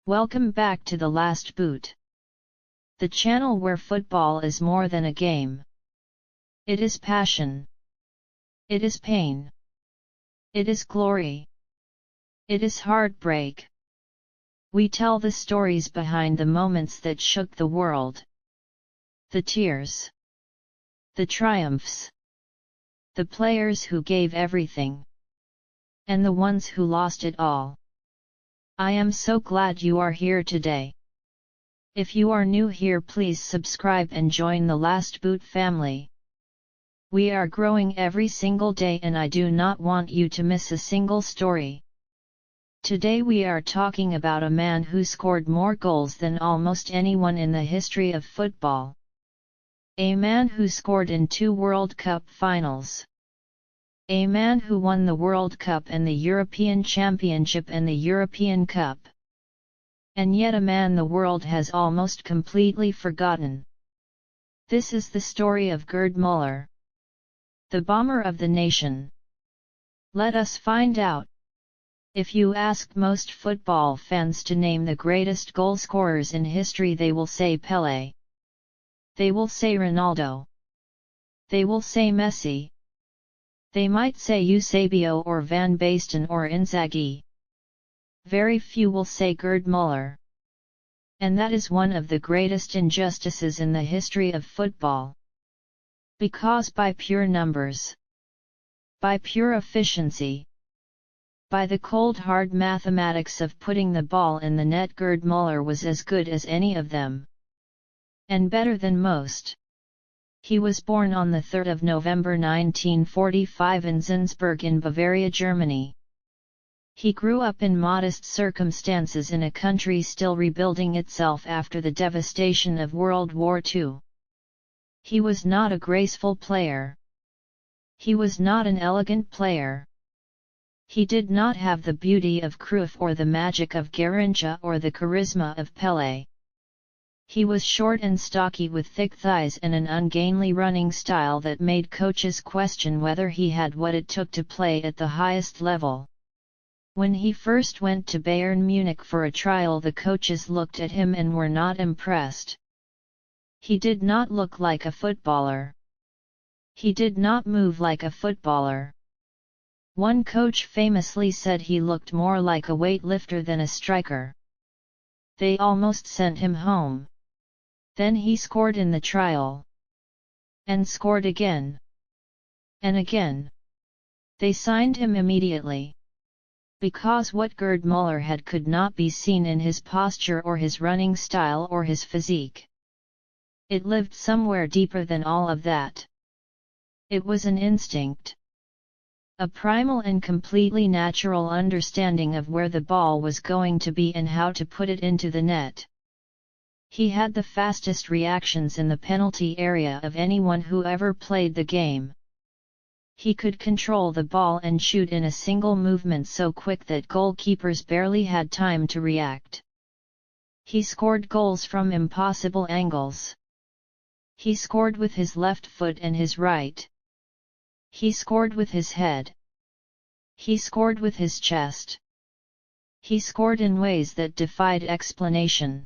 Welcome back to The Last Boot, the channel where football is more than a game. It is passion. It is pain. It is glory. It is heartbreak. We tell the stories behind the moments that shook the world. The tears. The triumphs. The players who gave everything. And the ones who lost it all. I am so glad you are here today. If you are new here, please subscribe and join the Last Boot family. We are growing every single day and I do not want you to miss a single story. Today we are talking about a man who scored more goals than almost anyone in the history of football. A man who scored in 2 World Cup finals. A man who won the World Cup and the European Championship and the European Cup. And yet a man the world has almost completely forgotten. This is the story of Gerd Muller, the bomber of the nation. Let us find out. If you ask most football fans to name the greatest goal scorers in history, they will say Pelé. They will say Ronaldo. They will say Messi. They might say Eusebio or Van Basten or Inzaghi. Very few will say Gerd Muller. And that is one of the greatest injustices in the history of football. Because by pure numbers, by pure efficiency, by the cold hard mathematics of putting the ball in the net, Gerd Muller was as good as any of them. And better than most. He was born on the 3rd of November 1945 in Günzburg in Bavaria, Germany. He grew up in modest circumstances in a country still rebuilding itself after the devastation of World War II. He was not a graceful player. He was not an elegant player. He did not have the beauty of Cruyff or the magic of Garrincha or the charisma of Pelé. He was short and stocky with thick thighs and an ungainly running style that made coaches question whether he had what it took to play at the highest level. When he first went to Bayern Munich for a trial, the coaches looked at him and were not impressed. He did not look like a footballer. He did not move like a footballer. One coach famously said he looked more like a weightlifter than a striker. They almost sent him home. Then he scored in the trial. And scored again. And again. They signed him immediately. Because what Gerd Muller had could not be seen in his posture or his running style or his physique. It lived somewhere deeper than all of that. It was an instinct. A primal and completely natural understanding of where the ball was going to be and how to put it into the net. He had the fastest reactions in the penalty area of anyone who ever played the game. He could control the ball and shoot in a single movement so quick that goalkeepers barely had time to react. He scored goals from impossible angles. He scored with his left foot and his right. He scored with his head. He scored with his chest. He scored in ways that defied explanation.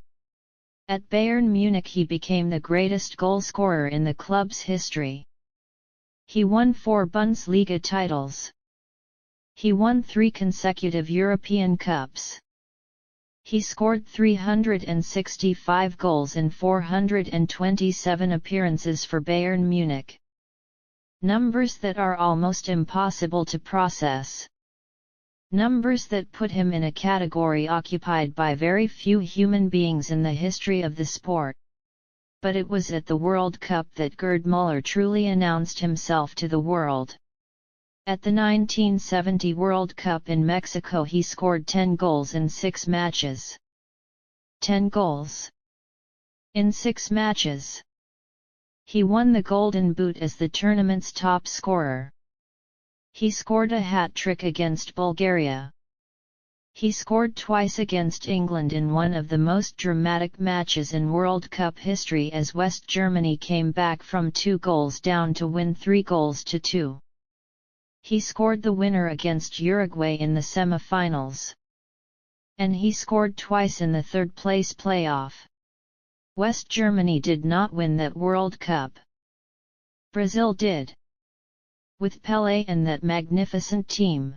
At Bayern Munich he became the greatest goal scorer in the club's history. He won 4 Bundesliga titles. He won 3 consecutive European Cups. He scored 365 goals in 427 appearances for Bayern Munich. Numbers that are almost impossible to process. Numbers that put him in a category occupied by very few human beings in the history of the sport. But it was at the World Cup that Gerd Muller truly announced himself to the world. At the 1970 World Cup in Mexico he scored 10 goals in 6 matches. 10 goals. In 6 matches. He won the Golden Boot as the tournament's top scorer. He scored a hat-trick against Bulgaria. He scored twice against England in one of the most dramatic matches in World Cup history as West Germany came back from 2 goals down to win 3-2. He scored the winner against Uruguay in the semi-finals. and he scored twice in the third-place playoff. West Germany did not win that World Cup. Brazil did, with Pelé and that magnificent team.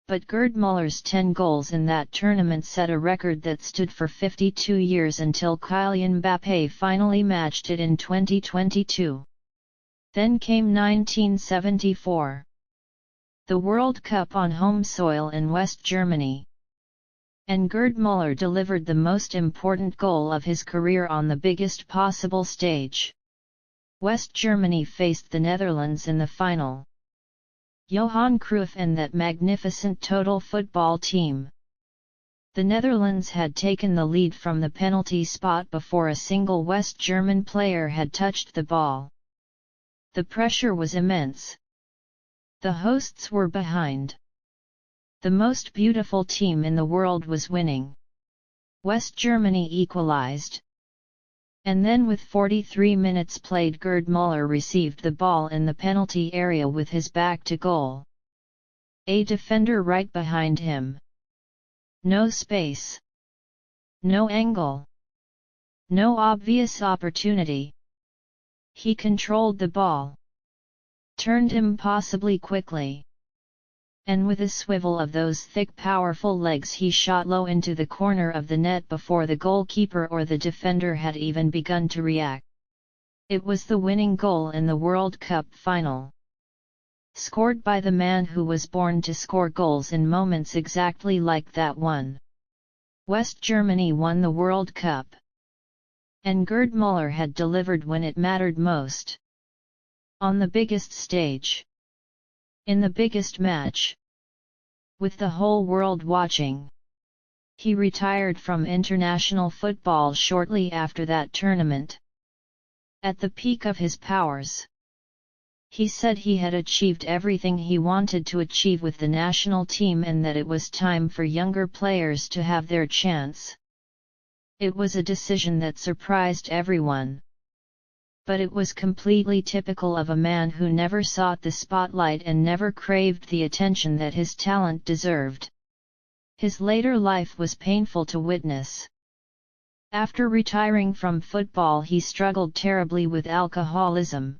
But Gerd Muller's 10 goals in that tournament set a record that stood for 52 years until Kylian Mbappé finally matched it in 2022. Then came 1974. The World Cup on home soil in West Germany. And Gerd Muller delivered the most important goal of his career on the biggest possible stage. West Germany faced the Netherlands in the final. Johan Cruyff and that magnificent total football team. The Netherlands had taken the lead from the penalty spot before a single West German player had touched the ball. The pressure was immense. The hosts were behind. The most beautiful team in the world was winning. West Germany equalized. And then with 43 minutes played, Gerd Muller received the ball in the penalty area with his back to goal. A defender right behind him. No space. No angle. No obvious opportunity. He controlled the ball. Turned impossibly quickly. And with a swivel of those thick powerful legs he shot low into the corner of the net before the goalkeeper or the defender had even begun to react. It was the winning goal in the World Cup final. Scored by the man who was born to score goals in moments exactly like that one. West Germany won the World Cup. And Gerd Muller had delivered when it mattered most. On the biggest stage. In the biggest match. With the whole world watching. He retired from international football shortly after that tournament. At the peak of his powers. He said he had achieved everything he wanted to achieve with the national team and that it was time for younger players to have their chance. It was a decision that surprised everyone. But it was completely typical of a man who never sought the spotlight and never craved the attention that his talent deserved. His later life was painful to witness. After retiring from football, he struggled terribly with alcoholism.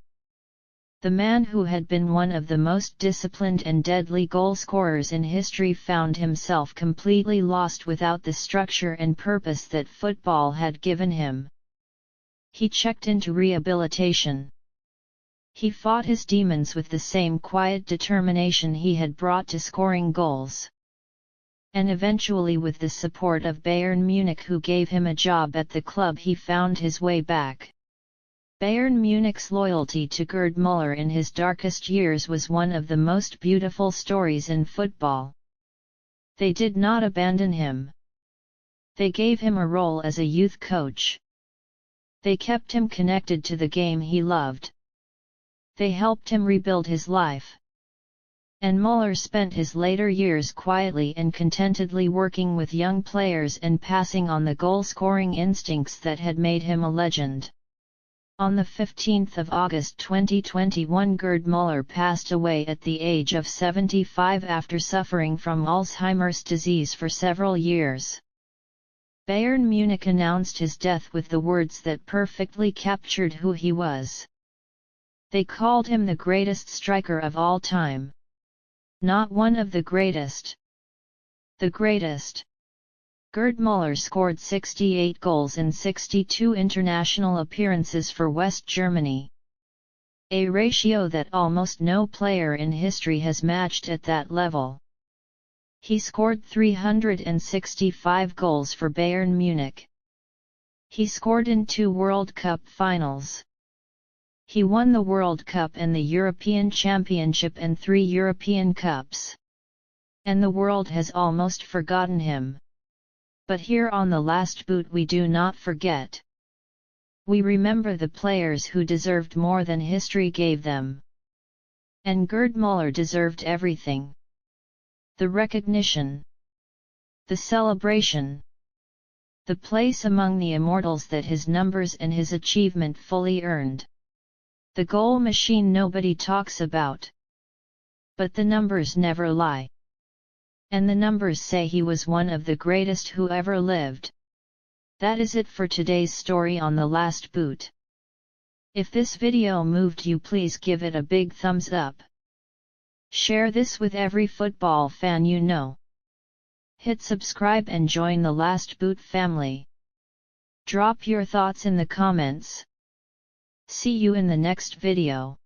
The man who had been one of the most disciplined and deadly goalscorers in history found himself completely lost without the structure and purpose that football had given him. He checked into rehabilitation. He fought his demons with the same quiet determination he had brought to scoring goals. And eventually, with the support of Bayern Munich, who gave him a job at the club, he found his way back. Bayern Munich's loyalty to Gerd Muller in his darkest years was one of the most beautiful stories in football. They did not abandon him. They gave him a role as a youth coach. They kept him connected to the game he loved. They helped him rebuild his life. And Muller spent his later years quietly and contentedly working with young players and passing on the goal-scoring instincts that had made him a legend. On the 15th of August 2021, Gerd Muller passed away at the age of 75 after suffering from Alzheimer's disease for several years. Bayern Munich announced his death with the words that perfectly captured who he was. They called him the greatest striker of all time. Not one of the greatest. The greatest. Gerd Muller scored 68 goals in 62 international appearances for West Germany. A ratio that almost no player in history has matched at that level. He scored 365 goals for Bayern Munich. He scored in 2 World Cup finals. He won the World Cup and the European Championship and 3 European Cups. And the world has almost forgotten him. But here on the last boot we do not forget. We remember the players who deserved more than history gave them. And Gerd Muller deserved everything. The recognition. The celebration. The place among the immortals that his numbers and his achievement fully earned. The goal machine nobody talks about. But the numbers never lie. and the numbers say he was one of the greatest who ever lived. That is it for today's story on The Last Boot. If this video moved you, please give it a big thumbs up. Share this with every football fan you know. Hit subscribe and join the Last Boot family. Drop your thoughts in the comments. See you in the next video.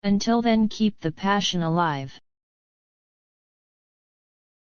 Until then, keep the passion alive.